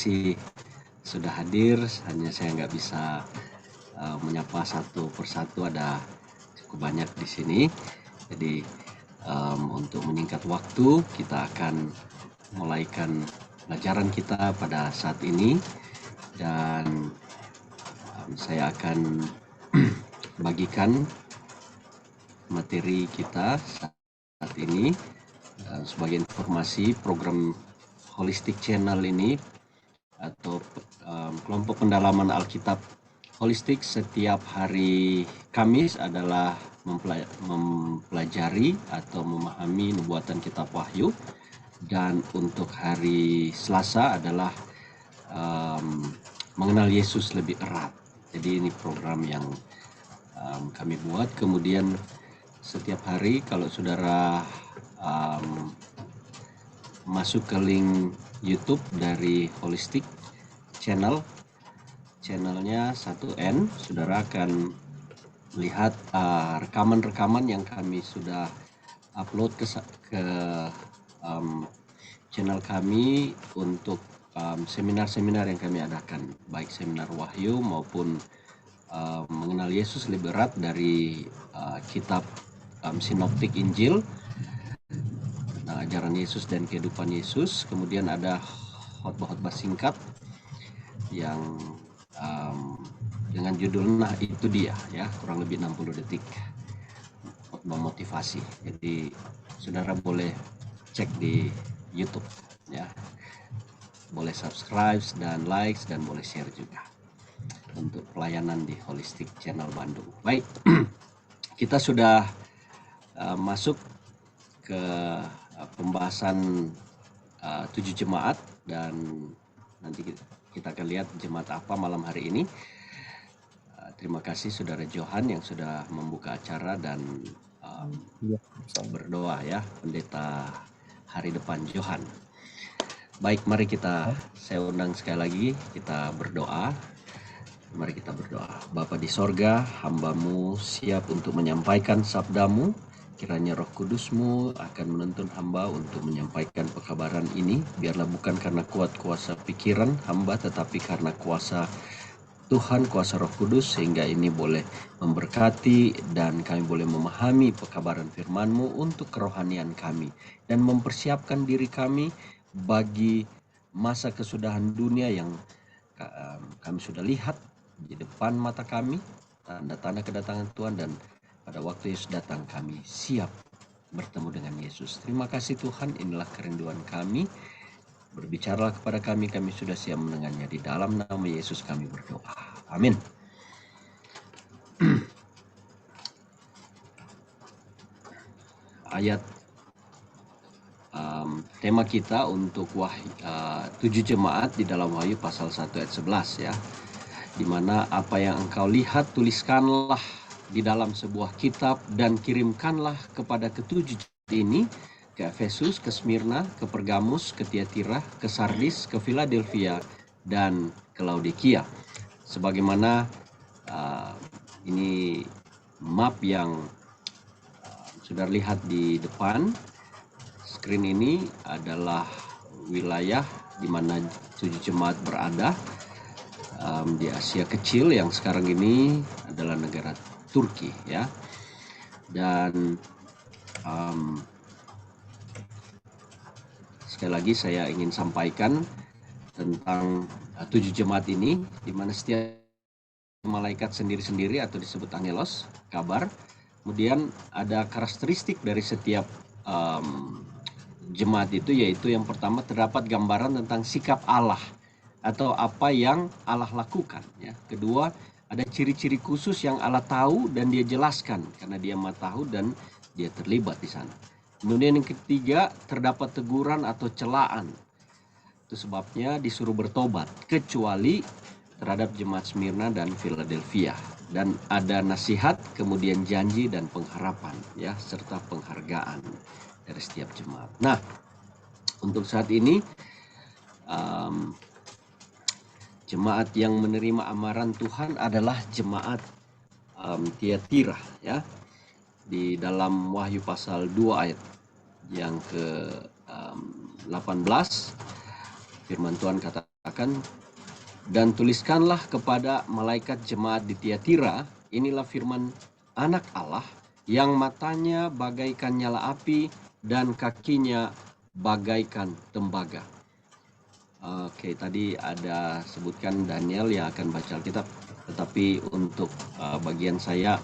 kasih sudah hadir. Hanya saya nggak bisa menyapa satu persatu, ada cukup banyak di sini. Jadi untuk menyingkat waktu, kita akan mulaikan pelajaran kita pada saat ini, dan saya akan bagikan materi kita saat ini. Sebagai informasi, program Holistic Channel ini atau kelompok pendalaman Alkitab Holistik setiap hari Kamis adalah mempelajari atau memahami nubuatan kitab Wahyu, dan untuk hari Selasa adalah mengenal Yesus lebih erat. Jadi ini program yang kami buat. Kemudian setiap hari kalau saudara masuk ke link YouTube dari Holistic channelnya 1N, saudara akan melihat rekaman-rekaman yang kami sudah upload ke channel kami untuk seminar-seminar yang kami adakan, baik seminar Wahyu maupun mengenal Yesus lebih erat dari kitab Sinoptik Injil, ajaran Yesus dan kehidupan Yesus. Kemudian ada khotbah-khotbah singkat yang dengan judul Nah Itu Dia, ya, kurang lebih 60 detik khotbah motivasi. Jadi saudara boleh cek di YouTube, ya, boleh subscribe dan like dan boleh share juga untuk pelayanan di Holistic Channel Bandung. Baik, kita sudah masuk ke pembahasan 7 jemaat, dan nanti kita akan lihat jemaat apa malam hari ini. Terima kasih Saudara Johan yang sudah membuka acara dan berdoa, ya, Pendeta Hari Depan Johan. Baik, mari saya undang sekali lagi, kita berdoa. Mari kita berdoa. Bapa di sorga, hamba-Mu siap untuk menyampaikan sabda-Mu. Kiranya Roh Kudus-Mu akan menuntun hamba untuk menyampaikan pekabaran ini. Biarlah bukan karena kuat kuasa pikiran hamba, tetapi karena kuasa Tuhan, kuasa Roh Kudus, sehingga ini boleh memberkati dan kami boleh memahami pekabaran firman-Mu untuk kerohanian kami, dan mempersiapkan diri kami bagi masa kesudahan dunia yang kami sudah lihat di depan mata kami, tanda-tanda kedatangan Tuhan, dan pada waktu Yesus datang kami siap bertemu dengan Yesus. Terima kasih Tuhan, inilah kerinduan kami. Berbicaralah kepada kami, kami sudah siap mendengarnya. Di dalam nama Yesus kami berdoa. Amin. Ayat tema kita untuk 7 jemaat di dalam Wahyu pasal 1 ayat 11, ya. Di mana apa yang engkau lihat tuliskanlah di dalam sebuah kitab dan kirimkanlah kepada ketujuh jemaat ini, ke Efesus, ke Smyrna, ke Pergamus, ke Tiatira, ke Sardis, ke Philadelphia, dan ke Laodikia. Sebagaimana ini map yang sudah lihat di depan screen ini adalah wilayah di mana 7 jemaat berada di Asia Kecil, yang sekarang ini adalah negara Turki, ya. Dan sekali lagi saya ingin sampaikan tentang 7 jemaat ini, di mana setiap malaikat sendiri-sendiri atau disebut angelos, kabar. Kemudian ada karakteristik dari setiap jemaat itu, yaitu yang pertama terdapat gambaran tentang sikap Allah atau apa yang Allah lakukan, ya. Kedua, ada ciri-ciri khusus yang Allah tahu dan Dia jelaskan karena Dia Maha tahu dan Dia terlibat di sana. Kemudian yang ketiga, terdapat teguran atau celaan. Itu sebabnya disuruh bertobat, kecuali terhadap jemaat Smyrna dan Philadelphia. Dan ada nasihat, kemudian janji dan pengharapan, ya, serta penghargaan dari setiap jemaat. Nah, untuk saat ini jemaat yang menerima amaran Tuhan adalah jemaat Tiatira, ya. Di dalam Wahyu pasal 2 ayat yang ke 18, firman Tuhan kata, dikatakan, dan tuliskanlah kepada malaikat jemaat di Tiatira, inilah firman Anak Allah yang matanya bagaikan nyala api dan kakinya bagaikan tembaga. Oke, tadi ada sebutkan Daniel yang akan baca Alkitab, tetapi untuk bagian saya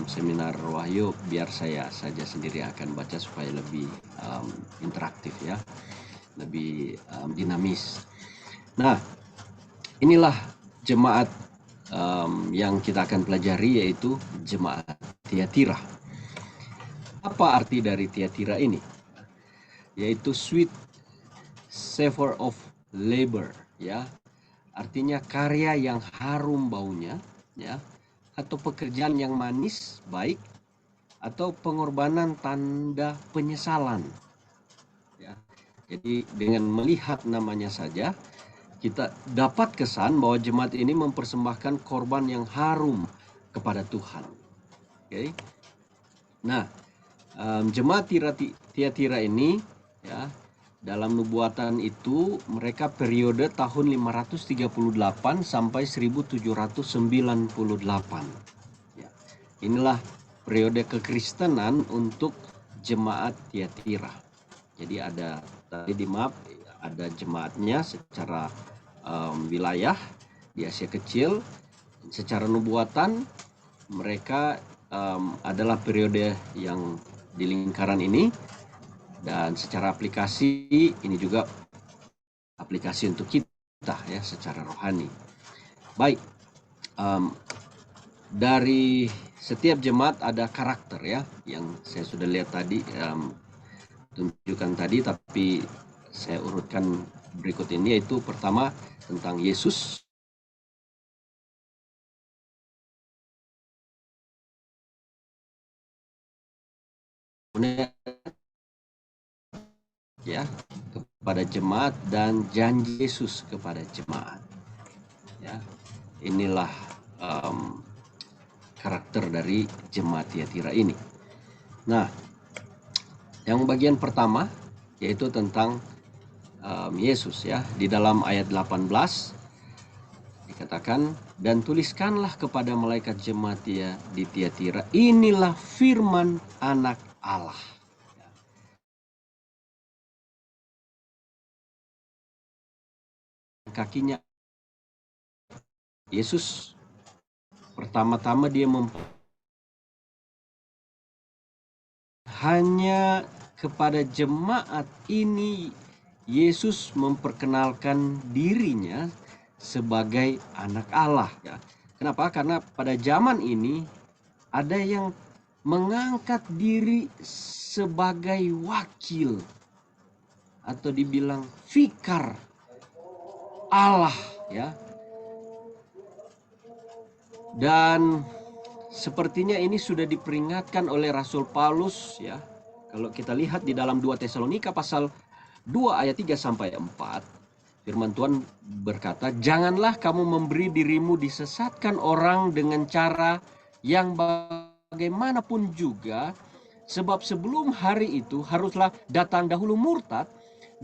seminar Wahyu, biar saya saja sendiri akan baca supaya lebih interaktif ya, lebih dinamis. Nah, inilah jemaat yang kita akan pelajari, yaitu jemaat Tiatira. Apa arti dari Tiatira ini? Yaitu sweet savor of labor, ya. Artinya karya yang harum baunya, ya, atau pekerjaan yang manis, baik, atau pengorbanan tanda penyesalan. Ya. Jadi dengan melihat namanya saja, kita dapat kesan bahwa jemaat ini mempersembahkan korban yang harum kepada Tuhan. Oke. Nah, jemaat Tiatira ini, ya, dalam nubuatan itu mereka periode tahun 538 sampai 1798. Ya. Inilah periode kekristenan untuk jemaat Tiatira. Jadi ada tadi di map ada jemaatnya secara wilayah di Asia Kecil. Secara nubuatan mereka adalah periode yang di lingkaran ini, dan secara aplikasi ini juga aplikasi untuk kita ya secara rohani. Baik, dari setiap jemaat ada karakter ya yang saya sudah lihat tadi, tunjukkan tadi, tapi saya urutkan berikut ini, yaitu pertama tentang Yesus. Ya, kepada jemaat dan janji Yesus kepada jemaat. Ya, inilah karakter dari jemaat Tiatira ini. Nah, yang bagian pertama yaitu tentang Yesus ya. Di dalam ayat 18 dikatakan, dan tuliskanlah kepada malaikat jemaat di Tiatira, inilah firman Anak Allah. Kakinya Yesus pertama-tama dia hanya kepada jemaat ini Yesus memperkenalkan dirinya sebagai Anak Allah. Ya. Kenapa? Karena pada zaman ini ada yang mengangkat diri sebagai wakil atau dibilang vikar Allah, ya. Dan sepertinya ini sudah diperingatkan oleh Rasul Paulus ya. Kalau kita lihat di dalam 2 Tesalonika pasal 2 ayat 3 sampai 4, firman Tuhan berkata, janganlah kamu memberi dirimu disesatkan orang dengan cara yang bagaimanapun juga, sebab sebelum hari itu haruslah datang dahulu murtad,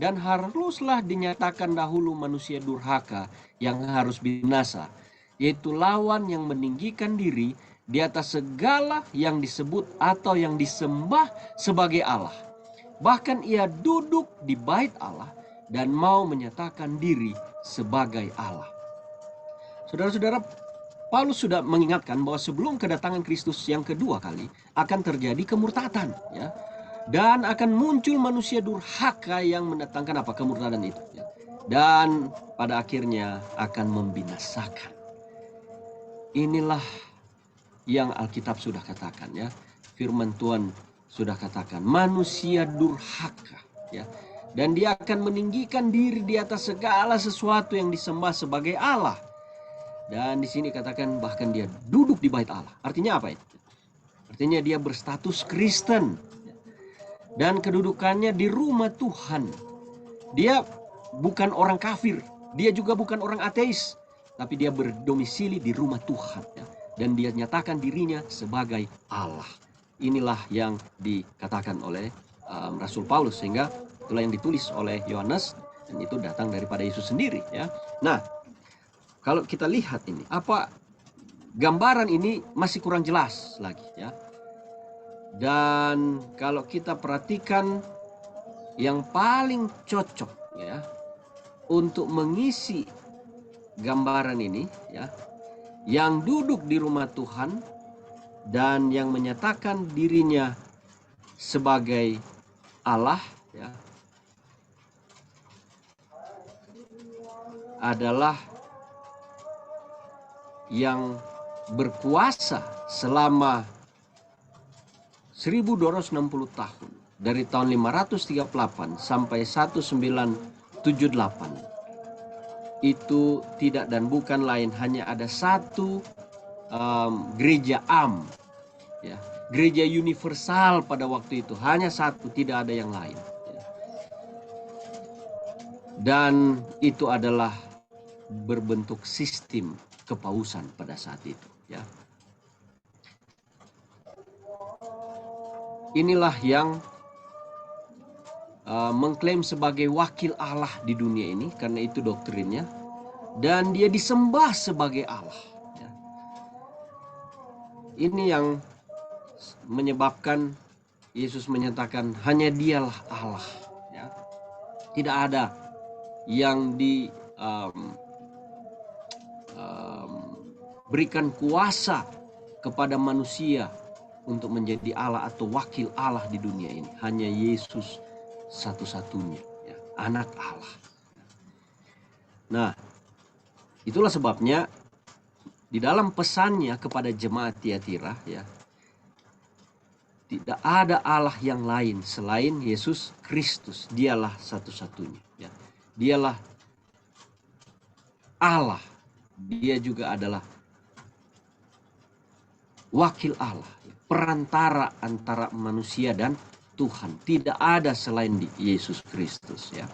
dan haruslah dinyatakan dahulu manusia durhaka yang harus binasa, yaitu lawan yang meninggikan diri di atas segala yang disebut atau yang disembah sebagai Allah. Bahkan ia duduk di bait Allah dan mau menyatakan diri sebagai Allah. Saudara-saudara, Paulus sudah mengingatkan bahwa sebelum kedatangan Kristus yang kedua kali akan terjadi kemurtadan, ya. Dan akan muncul manusia durhaka yang mendatangkan apa? Kemurtadan itu, ya. Dan pada akhirnya akan membinasakan. Inilah yang Alkitab sudah katakan, ya. Firman Tuhan sudah katakan, manusia durhaka, ya. Dan dia akan meninggikan diri di atas segala sesuatu yang disembah sebagai Allah. Dan di sini katakan bahkan dia duduk di bait Allah. Artinya apa itu? Artinya dia berstatus Kristen. Dan kedudukannya di rumah Tuhan. Dia bukan orang kafir. Dia juga bukan orang ateis. Tapi dia berdomisili di rumah Tuhan. Ya. Dan dia nyatakan dirinya sebagai Allah. Inilah yang dikatakan oleh Rasul Paulus. Sehingga itulah yang ditulis oleh Yohanes dan itu datang daripada Yesus sendiri, ya. Nah, kalau kita lihat ini, apa gambaran ini masih kurang jelas lagi, ya. Dan kalau kita perhatikan, yang paling cocok, ya, untuk mengisi gambaran ini, ya, yang duduk di rumah Tuhan dan yang menyatakan dirinya sebagai Allah, ya, adalah yang berkuasa selama 1260 tahun, dari tahun 538 sampai 1978. Itu tidak dan bukan lain, hanya ada satu gereja ya, gereja universal pada waktu itu, hanya satu, tidak ada yang lain, ya. Dan itu adalah berbentuk sistem kepausan pada saat itu, ya. Inilah yang mengklaim sebagai wakil Allah di dunia ini, karena itu doktrinnya, dan dia disembah sebagai Allah, ya. Ini yang menyebabkan Yesus menyatakan hanya dialah Allah, ya. Tidak ada yang berikan kuasa kepada manusia untuk menjadi Allah atau wakil Allah di dunia ini. Hanya Yesus satu-satunya, ya, anak Allah. Nah, itulah sebabnya di dalam pesannya kepada jemaat Tiatira, ya, tidak ada Allah yang lain selain Yesus Kristus. Dialah satu-satunya, ya. Dialah Allah. Dia juga adalah wakil Allah, perantara antara manusia dan Tuhan. Tidak ada selain Yesus Kristus, ya.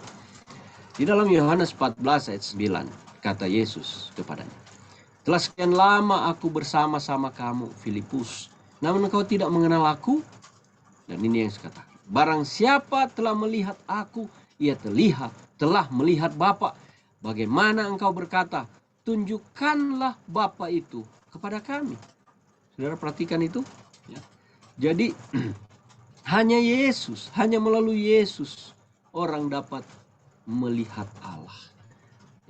Di dalam Yohanes 14 ayat 9 kata Yesus kepadanya, "Telah sekian lama aku bersama-sama kamu, Filipus, namun engkau tidak mengenal aku." Dan ini yang saya katakan, barang siapa telah melihat aku, ia telah melihat Bapa. Bagaimana engkau berkata, tunjukkanlah Bapa itu kepada kami? Saudara perhatikan itu, ya. Jadi hanya Yesus, hanya melalui Yesus orang dapat melihat Allah,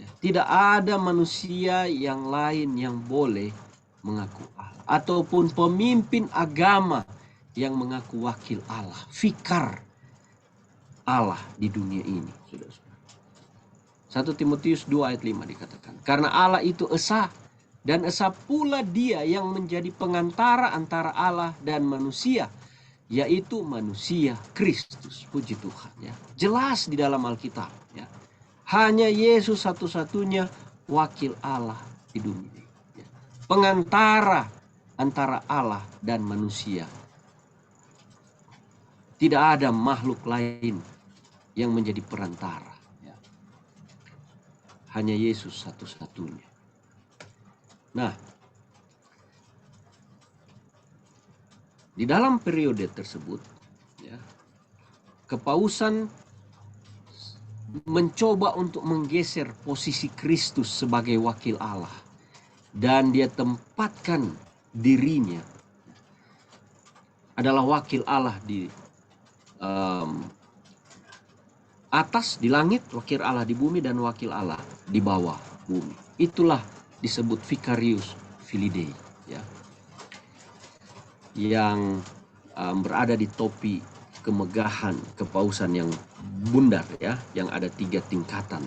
ya. Tidak ada manusia yang lain yang boleh mengaku Allah, ataupun pemimpin agama yang mengaku wakil Allah, vikar Allah di dunia ini, saudara-saudara. 1 Timotius 2 ayat 5 dikatakan, karena Allah itu esa, dan esa pula dia yang menjadi pengantara antara Allah dan manusia, yaitu manusia Kristus. Puji Tuhan, ya. Jelas di dalam Alkitab, ya. Hanya Yesus satu-satunya wakil Allah di dunia ini, ya. Pengantara antara Allah dan manusia. Tidak ada makhluk lain yang menjadi perantara, ya. Hanya Yesus satu-satunya. Nah, di dalam periode tersebut, ya, kepausan mencoba untuk menggeser posisi Kristus sebagai wakil Allah, dan dia tempatkan dirinya adalah wakil Allah di atas di langit, wakil Allah di bumi, dan wakil Allah di bawah bumi. Itulah disebut Vicarius Filii, ya, yang berada di topi kemegahan kepausan yang bundar, ya, yang ada 3 tingkatan.